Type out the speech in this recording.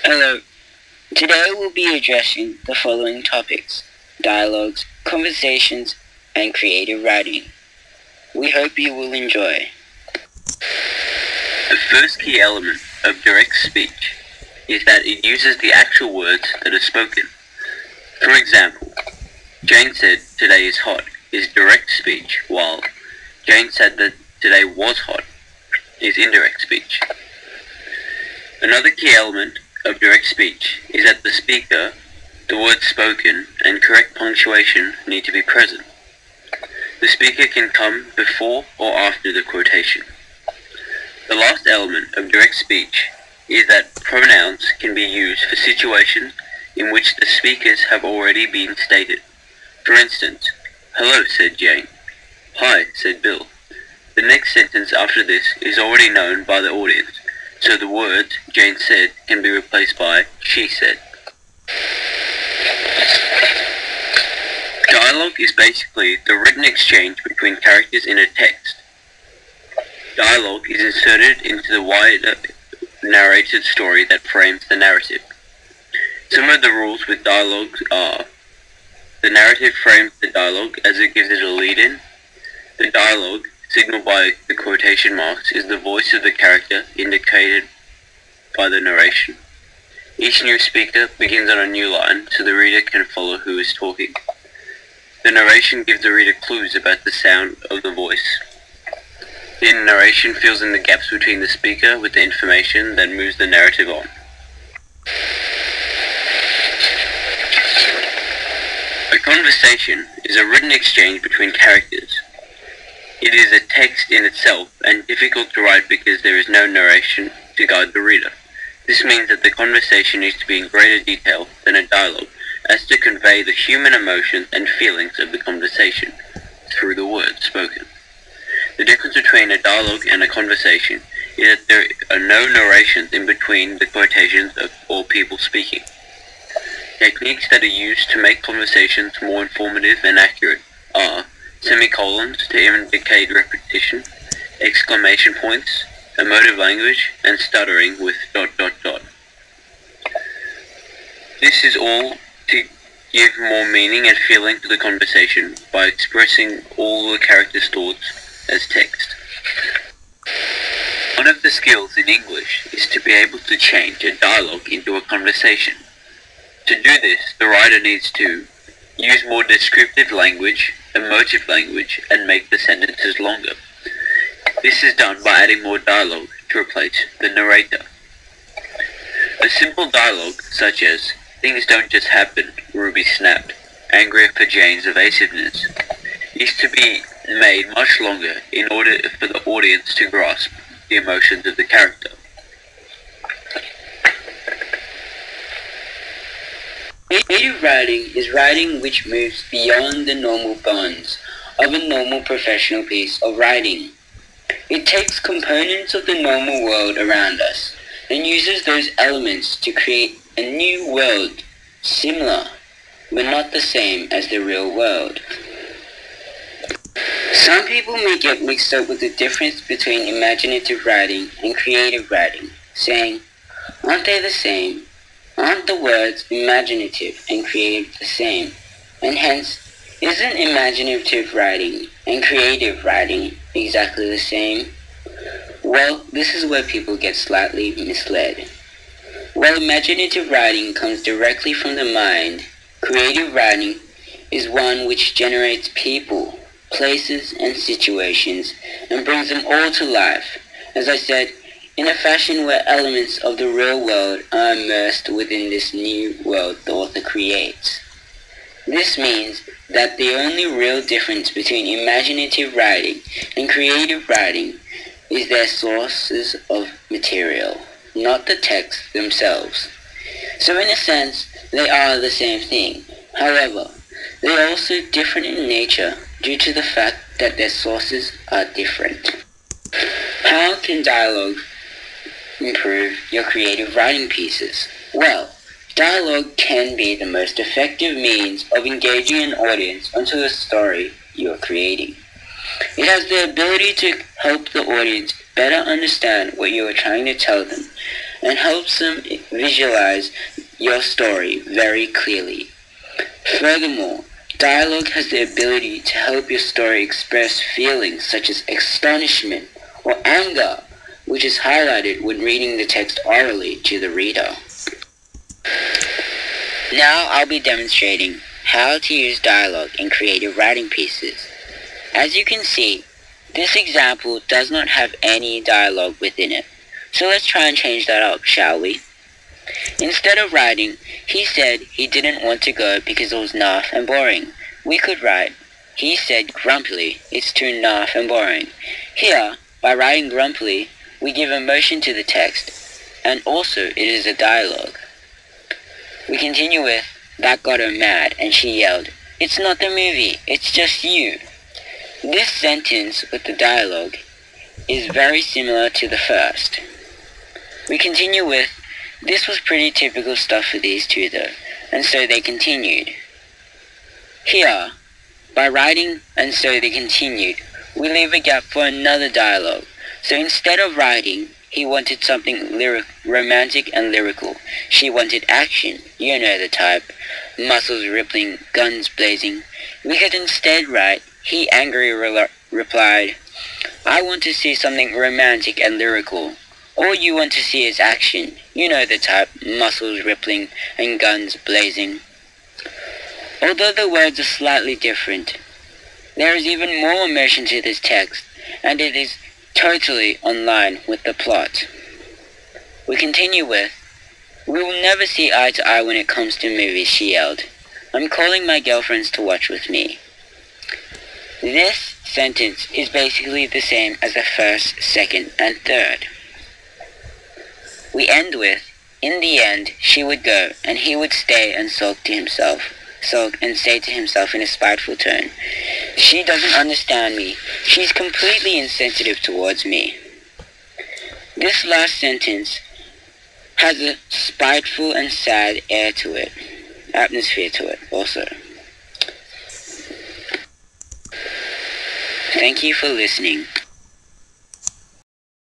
Hello. Today we'll be addressing the following topics: dialogues, conversations, and creative writing. We hope you will enjoy. The first key element of direct speech is that it uses the actual words that are spoken. For example, Jane said today is hot is direct speech, while Jane said that today was hot is indirect speech. Another key element of direct speech is that the speaker, the words spoken, and correct punctuation need to be present. The speaker can come before or after the quotation. The last element of direct speech is that pronouns can be used for situations in which the speakers have already been stated. For instance, hello, said Jane. Hi, said Bill. The next sentence after this is already known by the audience, so the words Jane said can be replaced by she said. Dialogue is basically the written exchange between characters in a text. Dialogue is inserted into the wider narrated story that frames the narrative. Some of the rules with dialogue are: the narrative frames the dialogue as it gives it a lead-in. The dialogue, signaled by the quotation marks, is the voice of the character indicated by the narration. Each new speaker begins on a new line so the reader can follow who is talking. The narration gives the reader clues about the sound of the voice. The narration fills in the gaps between the speaker with the information that moves the narrative on. A conversation is a written exchange between characters. It is a text in itself and difficult to write because there is no narration to guide the reader. This means that the conversation needs to be in greater detail than a dialogue, as to convey the human emotions and feelings of the conversation through the words spoken. The difference between a dialogue and a conversation is that there are no narrations in between the quotations of all people speaking. Techniques that are used to make conversations more informative and accurate are semicolons to indicate repetition, exclamation points, emotive language, and stuttering with ... This is all to give more meaning and feeling to the conversation by expressing all the characters' thoughts as text. One of the skills in English is to be able to change a dialogue into a conversation. To do this, the writer needs to use more descriptive language, emotive language, and make the sentences longer. This is done by adding more dialogue to replace the narrator. A simple dialogue such as, "Things don't just happen," Ruby snapped, angry for Jane's evasiveness, is to be made much longer in order for the audience to grasp the emotions of the character. Creative writing is writing which moves beyond the normal bonds of a normal professional piece of writing. It takes components of the normal world around us and uses those elements to create a new world, similar but not the same as the real world. Some people may get mixed up with the difference between imaginative writing and creative writing, saying, aren't they the same? Aren't the words imaginative and creative the same? And hence, isn't imaginative writing and creative writing exactly the same? Well, this is where people get slightly misled. While imaginative writing comes directly from the mind, creative writing is one which generates people, places, and situations and brings them all to life, as I said, in a fashion where elements of the real world are immersed within this new world the author creates. This means that the only real difference between imaginative writing and creative writing is their sources of material, not the texts themselves. So in a sense, they are the same thing. However, they are also different in nature due to the fact that their sources are different. How can dialogue improve your creative writing pieces? Well, dialogue can be the most effective means of engaging an audience onto the story you are creating. It has the ability to help the audience better understand what you are trying to tell them and helps them visualize your story very clearly. Furthermore, dialogue has the ability to help your story express feelings such as astonishment or anger, which is highlighted when reading the text orally to the reader. Now I'll be demonstrating how to use dialogue in creative writing pieces. As you can see, this example does not have any dialogue within it. So let's try and change that up, shall we? Instead of writing, he said he didn't want to go because it was naff and boring. We could write, he said grumpily, it's too naff and boring. Here, by writing grumpily, we give emotion to the text, and also it is a dialogue. We continue with, that got her mad, and she yelled, it's not the movie, it's just you. This sentence with the dialogue is very similar to the first. We continue with, this was pretty typical stuff for these two though, and so they continued. Here, by writing and so they continued, we leave a gap for another dialogue. So instead of writing, he wanted something romantic and lyrical. She wanted action, you know the type, muscles rippling, guns blazing. We could instead write, he angrily replied, I want to see something romantic and lyrical. All you want to see is action. You know the type, muscles rippling and guns blazing. Although the words are slightly different, there is even more emotion to this text, and it is totally on line with the plot. We continue with, we will never see eye to eye when it comes to movies, she yelled. I'm calling my girlfriends to watch with me. This sentence is basically the same as the first, second, and third. We end with, in the end, she would go, and he would stay and sulk and say to himself in a spiteful tone, she doesn't understand me. She's completely insensitive towards me. This last sentence has a spiteful and sad air to it, atmosphere to it also. Thank you for listening.